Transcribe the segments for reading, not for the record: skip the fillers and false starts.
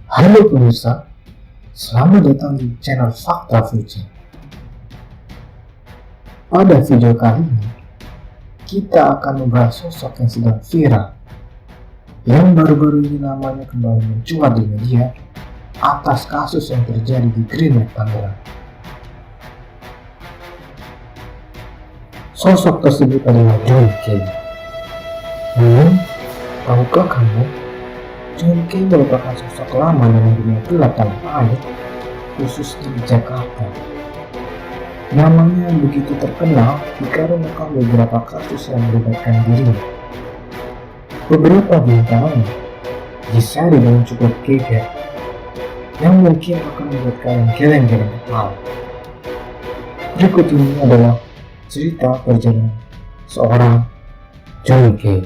Halo pemirsa, selamat datang di channel Fakta Future. Pada video kali ini, kita akan membahas sosok yang sedang viral, yang baru-baru ini namanya kembali mencuat di media atas kasus yang terjadi di Green Lake, Tangerang. Sosok tersebut adalah John Kay. Tahukah kamu, John Kay merupakan sosok lama dalam dunia gelap tanah air, khususnya di Jakarta. Namanya begitu terkenal dikarenakan beberapa kasus yang melibatkan dirinya. Beberapa di antaranya disaring dengan cukup geger, yang mungkin akan membuat kalian geleng-geleng kepala. Berikut ini adalah cerita perjalanan seorang John Kay.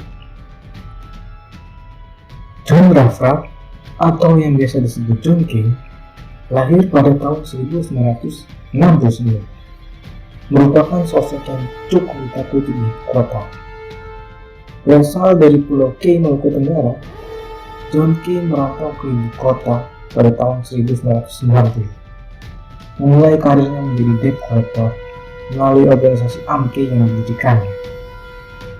John Rafra, atau yang biasa disebut John Kay, lahir pada tahun 1969. Merupakan sosok yang cukup ditakuti di kota. Berasal dari Pulau K, Maluku Tenggara, John Kay merantau ke ibu kota pada tahun 1990. Memulai karirnya menjadi debt collector melalui organisasi AMKE yang didirikannya.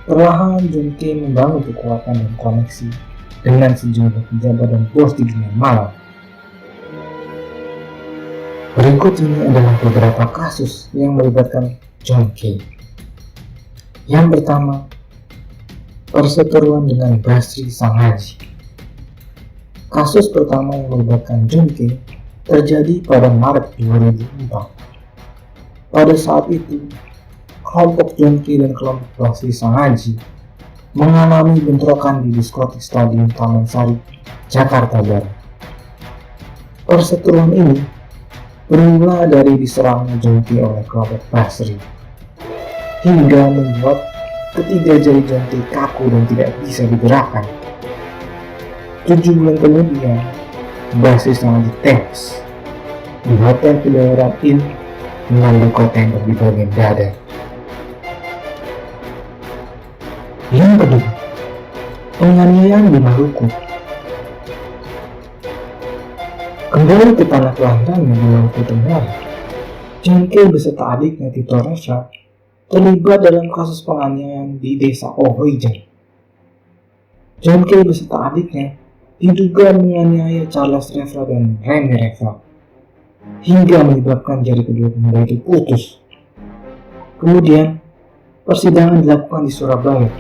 Perlahan John Kay membangun kekuatan dan koneksi dengan sejumlah pejabat dan bos di dunia malam. Berikut ini adalah beberapa kasus yang melibatkan John Kay. Yang pertama, perseteruan dengan Basri Sang Haji. Kasus pertama yang melibatkan John Kay terjadi pada Maret 2004. Pada saat itu, kelompok John Kay dan kelompok Basri Sang Haji mengalami bentrokan di diskotik Stadion Taman Sari, Jakarta Barat. Perseteruan ini bermula dari diserangnya John Kay oleh kelompok Basri, hingga membuat ketiga jari John Kay kaku dan tidak bisa digerakkan. 7 bulan kemudian, Basri Sang Haji tewas di Hotel Kebayoran Inn dengan luka tembak di bagian dada. Yang kedua, penganiayaan di Maluku. Kembali ke tanah kelahirannya di Maluku Tenggara, John Kay beserta adiknya Tito Rafra terlibat dalam kasus penganiayaan di desa Ohoijan. John Kay beserta adiknya diduga menganiaya Charles Rafra dan Remy Rafra, hingga menyebabkan jari kedua pemuda itu putus. Kemudian, persidangan dilakukan di Surabaya,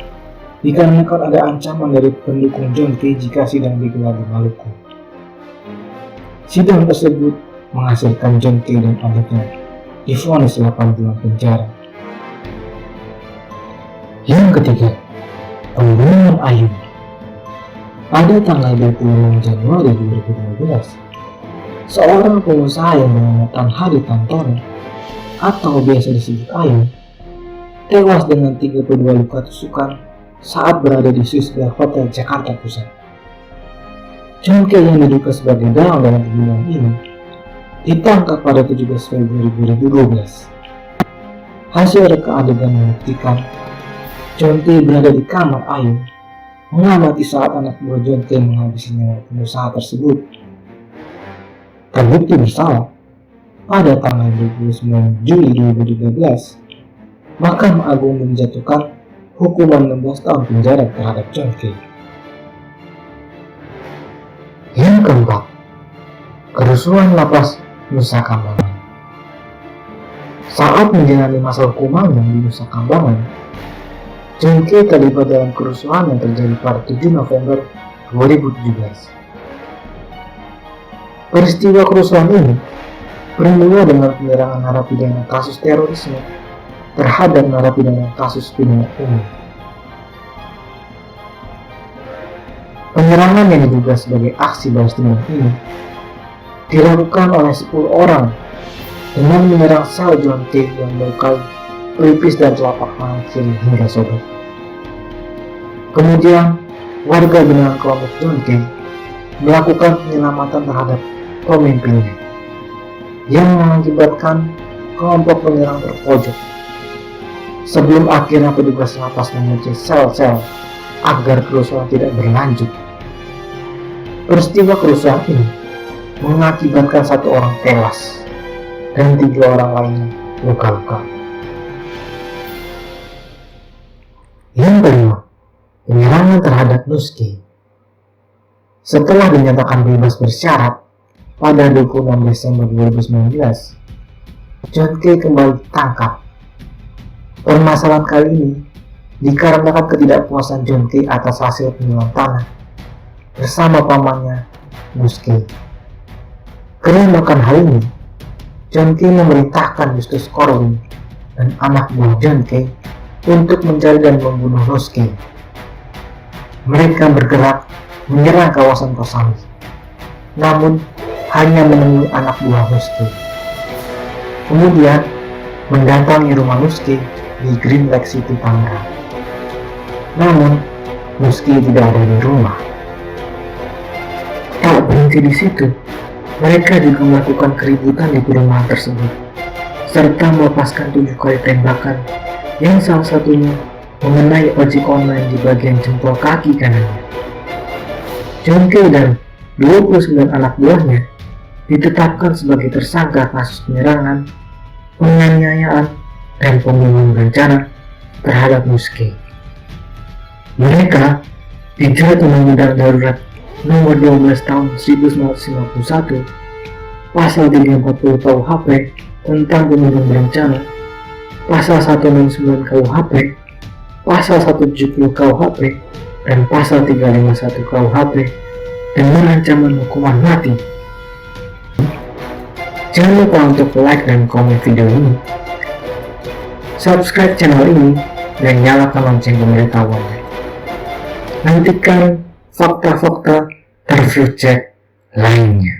dikarenakan ada ancaman dari pendukung John Kay jika sidang digelar di Maluku. Sidang tersebut menghasilkan John Kay dan adiknya divonis 8 bulan penjara. Yang ketiga, pembunuhan Ayun. Pada tanggal 26 Januari 2012, seorang pengusaha yang bernama Tan Hadi Tantono, atau biasa disebut Ayun, tewas dengan 32 luka tusukan saat berada di Swiss Bell Hotel, Jakarta Pusat. John Kay yang diduga sebagai dalang dalam pembunuhan ini ditangkap pada 17 Februari 2012. Hasil reka adegan membuktikan John Kay berada di kamar Ayun, mengamati saat anak buah John Kay menghabisi nyawa pengusaha tersebut. Terbukti bersalah pada tanggal 29 Juli 2013, Mahkamah Agung menjatuhkan hukuman 16 tahun penjara terhadap John Kay. Yang keempat, kerusuhan lapas Nusa Kambangan. Saat menjalani masa hukumannya di Nusa Kambangan, John Kay terlibat dalam kerusuhan yang terjadi pada 7 November 2017. Peristiwa kerusuhan ini bermula dengan penyerangan narapidana kasus terorisme terhadap narapidana kasus pidana umum. Penyerangan yang diduga sebagai aksi balas dendam ini dilakukan oleh 10 orang dengan menyerang sel John Kay yang melukai pelipis dan telapak tangan kiri hingga sobek. Kemudian, warga binaan kelompok John Kay melakukan penyelamatan terhadap pemimpinnya, yang mengakibatkan kelompok penyerang terpojok. Sebelum akhirnya petugas lapas mengunci sel-sel agar kerusuhan tidak berlanjut. Peristiwa kerusuhan ini mengakibatkan 1 orang tewas dan 3 orang lainnya luka-luka. Yang kedua, penyerangan terhadap Nuske. Setelah dinyatakan bebas bersyarat pada 26 Desember 2019, John Kay kembali ditangkap. Permasalahan kali ini dikarenakan ketidakpuasan John Kay atas hasil penjualan tanah bersama pamannya, Nuske. Karena hal ini, John Kay memerintahkan Justus Corwin dan anak buah John Kay untuk mencari dan membunuh Nuske. Mereka bergerak menyerang kawasan Kosambi, namun hanya menemui anak buah Nuske. Kemudian mendatangi rumah Nuske di Green Lake City, Tangerang. Namun Nuske tidak ada di rumah. Tak berhenti di situ, mereka juga melakukan keributan di perumahan tersebut, serta melepaskan 7 kali tembakan yang salah satunya mengenai ojek online di bagian jempol kaki kanannya. John Kay dan 29 anak buahnya ditetapkan sebagai tersangka kasus penyerangan, penganiayaan, dan pembunuhan berencana terhadap Nuske. Mereka dijerat Undang-Undang Darurat Nomor 12 Tahun 1951, Pasal 340 KUHP tentang pembunuhan berencana, Pasal 169 KUHP, Pasal 170 KUHP, dan Pasal 351 KUHP dengan ancaman hukuman mati. Jangan lupa untuk like dan komen video ini, subscribe channel ini, dan nyalakan lonceng pemberitahuannya. Nantikan fakta-fakta terflujek lainnya.